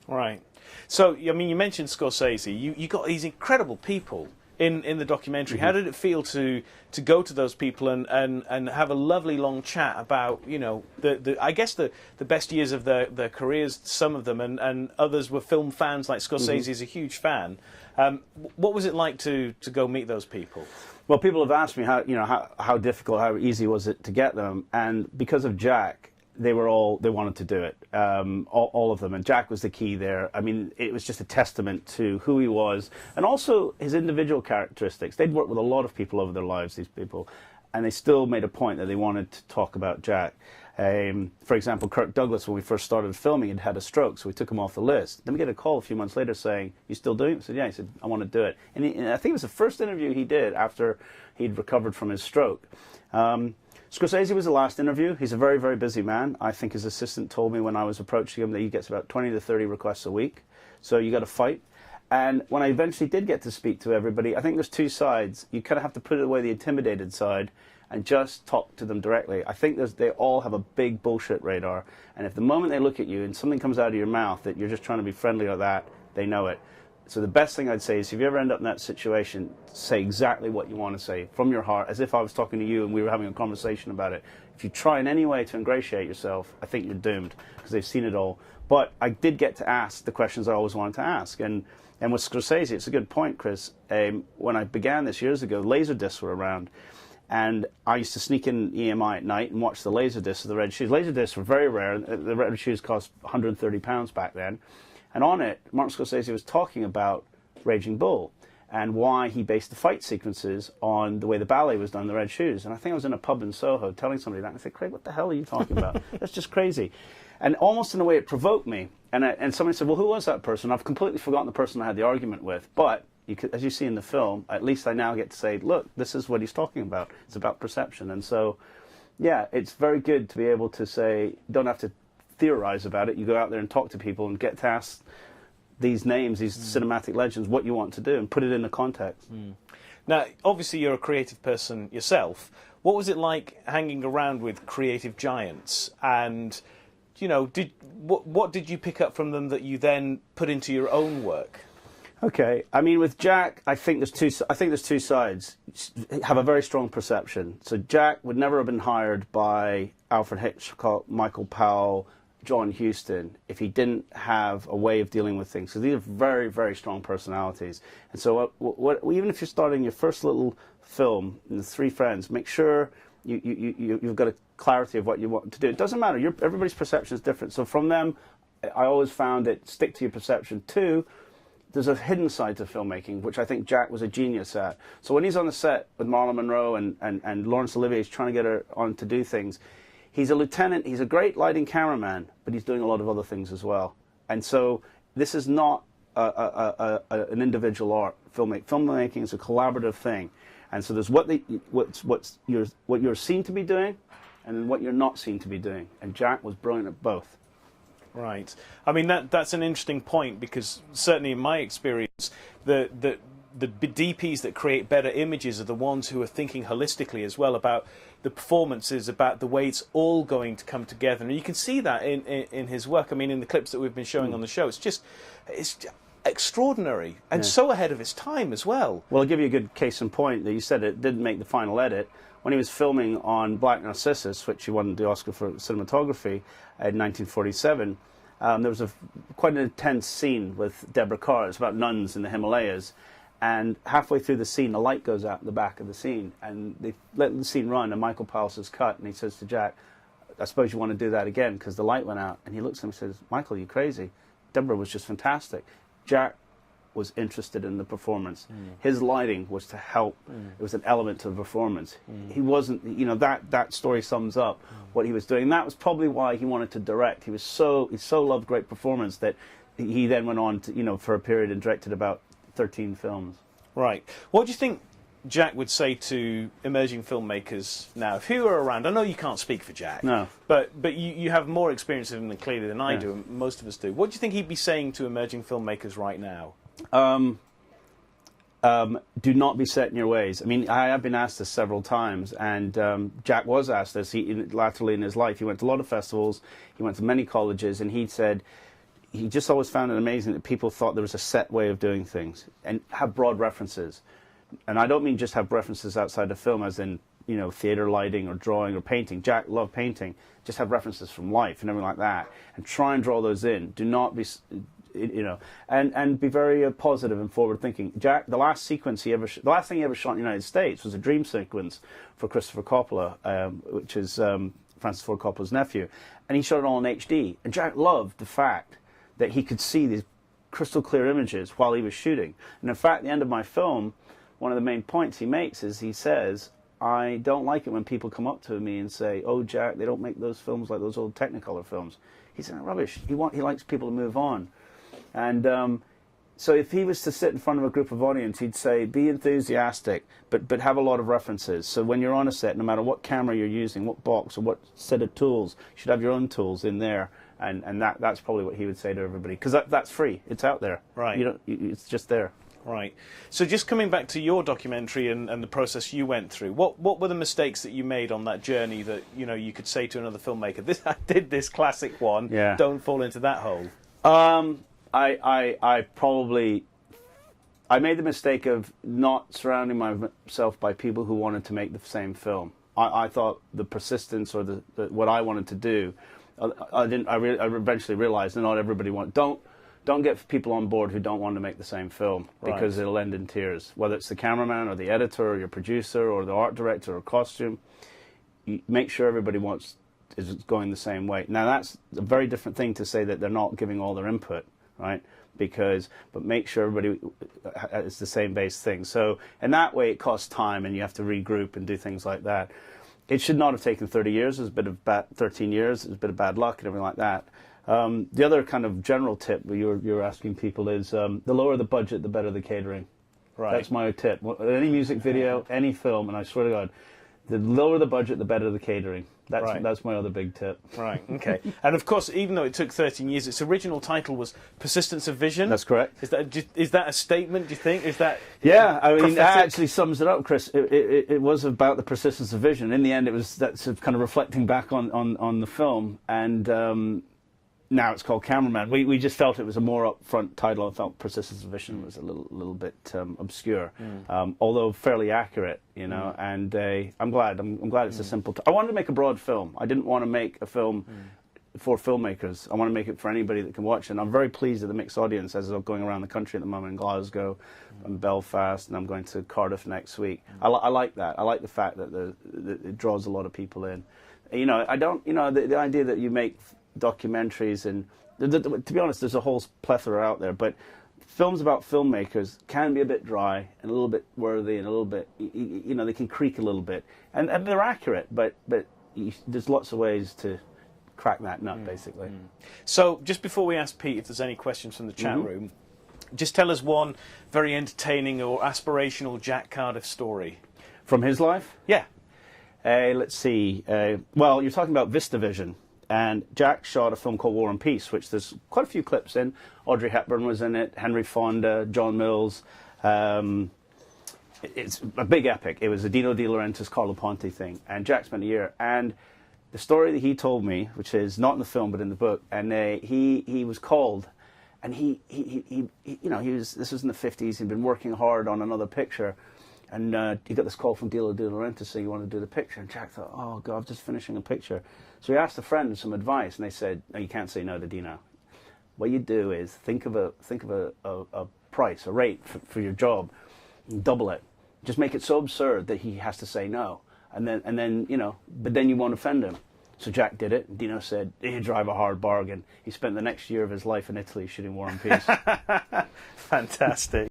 Right. So, I mean, you mentioned Scorsese. You got these incredible people in the documentary. How did it feel to go to those people and have a lovely long chat about, you know, I guess the best years of their careers, some of them, and others were film fans, like Scorsese is a huge fan. What was it like to go meet those people? Well, people have asked me how difficult, how easy was it to get them, and because of Jack, they wanted to do it, all of them, and Jack was the key there. I mean, it was just a testament to who he was, and also his individual characteristics. They'd worked with a lot of people over their lives, these people, and they still made a point that they wanted to talk about Jack. For example, Kirk Douglas, when we first started filming, had had a stroke, so we took him off the list. Then we get a call a few months later saying, "You still doing it?" I said, "Yeah." He said, "I want to do it." And I think it was the first interview he did after he'd recovered from his stroke. Scorsese was the last interview. He's a very, very busy man. I think his assistant told me when I was approaching him that he gets about 20 to 30 requests a week. So you got to fight. And when I eventually did get to speak to everybody, I think there's two sides. You kind of have to put away the intimidated side and just talk to them directly. I think they all have a big bullshit radar. And if the moment they look at you and something comes out of your mouth that you're just trying to be friendly like that, they know it. So the best thing I'd say is if you ever end up in that situation, say exactly what you want to say from your heart, as if I was talking to you and we were having a conversation about it. If you try in any way to ingratiate yourself, I think you're doomed because they've seen it all. But I did get to ask the questions I always wanted to ask. And with Scorsese, it's a good point, Chris. When I began this years ago, Laserdiscs were around. And I used to sneak in EMI at night and watch the Laserdiscs of the Red Shoes. Laserdiscs were very rare. The Red Shoes cost £130 back then. And on it, Martin Scorsese was talking about Raging Bull and why he based the fight sequences on the way the ballet was done in the Red Shoes. And I think I was in a pub in Soho telling somebody that. And I said, "Craig, what the hell are you talking about? That's just crazy." And almost in a way it provoked me. And somebody said, "Well, who was that person?" I've completely forgotten the person I had the argument with. But as you see in the film, at least I now get to say, look, this is what he's talking about. It's about perception. And so, yeah, it's very good to be able to say, you don't have to theorize about it. You go out there and talk to people and get to ask these names, these cinematic legends, what you want to do and put it in a context. Now, obviously you're a creative person yourself. What was it like hanging around with creative giants? And, you know, what did you pick up from them that you then put into your own work? Okay, I mean, with Jack, I think there's two sides. Have a very strong perception. So Jack would never have been hired by Alfred Hitchcock, Michael Powell, John Huston if he didn't have a way of dealing with things. So these are very, very strong personalities. And so even if you're starting your first little film, in the Three Friends, make sure you've got a clarity of what you want to do. It doesn't matter. Everybody's perception is different. So from them, I always found that stick to your perception. Two, there's a hidden side to filmmaking, which I think Jack was a genius at. So when he's on the set with Marlon Monroe and Laurence Olivier is trying to get her on to do things, he's a lieutenant, he's a great lighting cameraman, but he's doing a lot of other things as well. And so this is not an individual art. Filmmaking is a collaborative thing. And so there's what you're seen to be doing and what you're not seen to be doing. And Jack was brilliant at both. Right. I mean, that's an interesting point because certainly in my experience, the DPs that create better images are the ones who are thinking holistically as well about the performances, about the way it's all going to come together. And you can see that in his work. I mean, in the clips that we've been showing on the show, it's extraordinary and so ahead of its time as well. Well, I'll give you a good case in point that you said it didn't make the final edit. When he was filming on Black Narcissus, which he won the Oscar for cinematography in 1947, there was quite an intense scene with Deborah Carr. It's about nuns in the Himalayas. And halfway through the scene, the light goes out in the back of the scene. And they let the scene run, and Michael Powell says, "Cut." And he says to Jack, "I suppose you want to do that again because the light went out." And he looks at him and says, "Michael, you crazy? Deborah was just fantastic." Jack was interested in the performance. His lighting was to help. It was an element to the performance. He wasn't, you know, that story sums up what he was doing. And that was probably why he wanted to direct. He so loved great performance that he then went on to, you know, for a period and directed about 13 films. Right. What do you think Jack would say to emerging filmmakers now? If he were around, I know you can't speak for Jack. No. But you have more experience of him clearly than I do, and most of us do. What do you think he'd be saying to emerging filmmakers right now? Do not be set in your ways. I mean, I have been asked this several times, and Jack was asked this latterly in his life. He went to a lot of festivals, he went to many colleges, and he said he just always found it amazing that people thought there was a set way of doing things and have broad references. And I don't mean just have references outside the film, as in, you know, theater lighting or drawing or painting. Jack loved painting. Just have references from life and everything like that, and try and draw those in. Do not be, you know, and be very positive and forward thinking. Jack, the last sequence he ever, the last thing he ever shot in the United States was a dream sequence for Christopher Coppola, which is Francis Ford Coppola's nephew, and he shot it all in HD. And Jack loved the fact that he could see these crystal clear images while he was shooting. And in fact, at the end of my film, one of the main points he makes is he says, I don't like it when people come up to me and say, oh, Jack, they don't make those films like those old Technicolor films. He said, rubbish. He likes people to move on. And so if he was to sit in front of a group of audience, he'd say, be enthusiastic, but have a lot of references. So when you're on a set, no matter what camera you're using, what box or what set of tools, you should have your own tools in there. And that's probably what he would say to everybody. Because that's free. It's out there. Right. It's just there. Right. So just coming back to your documentary and the process you went through, what were the mistakes that you made on that journey that, you know, you could say to another filmmaker, I did this classic one, yeah. Don't fall into that hole? I made the mistake of not surrounding myself by people who wanted to make the same film. I thought the persistence or the what I wanted to do, I eventually realized that not everybody Don't get people on board who don't want to make the same film, because it'll end in tears. Whether it's the cameraman or the editor or your producer or the art director or costume, you make sure everybody is going the same way. Now that's a very different thing to say that they're not giving all their input, right? But make sure everybody is the same base thing. So in that way, it costs time, and you have to regroup and do things like that. It should not have taken 30 years. It was a bit of 13 years. It was a bit of bad luck and everything like that. The other kind of general tip you're asking people is the lower the budget, the better the catering. Right. That's my tip. Any music video, any film, and I swear to God, the lower the budget, the better the catering. That's my other big tip. Right, okay. And of course, even though it took 13 years, its original title was Persistence of Vision. That's correct. Is that a statement, do you think? Is that Yeah, I mean, prophetic? That actually sums it up, Chris. It was about the persistence of vision. In the end, that's kind of reflecting back on the film, and now it's called Cameraman. We just felt it was a more upfront title. I felt Persistence of Vision was a little bit obscure, although fairly accurate, you know. And I'm glad it's a simple. I wanted to make a broad film. I didn't want to make a film for filmmakers. I want to make it for anybody that can watch it. And I'm very pleased with the mixed audience as I'm going around the country at the moment in Glasgow, and Belfast, and I'm going to Cardiff next week. I like that. I like the fact that it draws a lot of people in. You know, the idea that you make documentaries, and to be honest, there's a whole plethora out there, but films about filmmakers can be a bit dry and a little bit worthy and a little bit, you know, they can creak a little bit, and they're accurate, but there's lots of ways to crack that nut, basically. So just before we ask Pete if there's any questions from the chat room, just tell us one very entertaining or aspirational Jack Cardiff story from his life. Yeah. Let's see. Well, you're talking about VistaVision. And Jack shot a film called War and Peace, which there's quite a few clips in. Audrey Hepburn was in it, Henry Fonda, John Mills. It's a big epic. It was a Dino De Laurentiis, Carlo Ponti thing. And Jack spent a year. And the story that he told me, which is not in the film but in the book, and he was called, and he this was in the 50s. He'd been working hard on another picture. And he got this call from Dino De Laurentiis saying he wanted to do the picture. And Jack thought, oh, God, I'm just finishing a picture. So he asked a friend for some advice, and they said, no, you can't say no to Dino. What you do is think of a price, a rate for your job, and double it. Just make it so absurd that he has to say no. And then you know, but then you won't offend him. So Jack did it, and Dino said, you drive a hard bargain. He spent the next year of his life in Italy shooting War and Peace. Fantastic.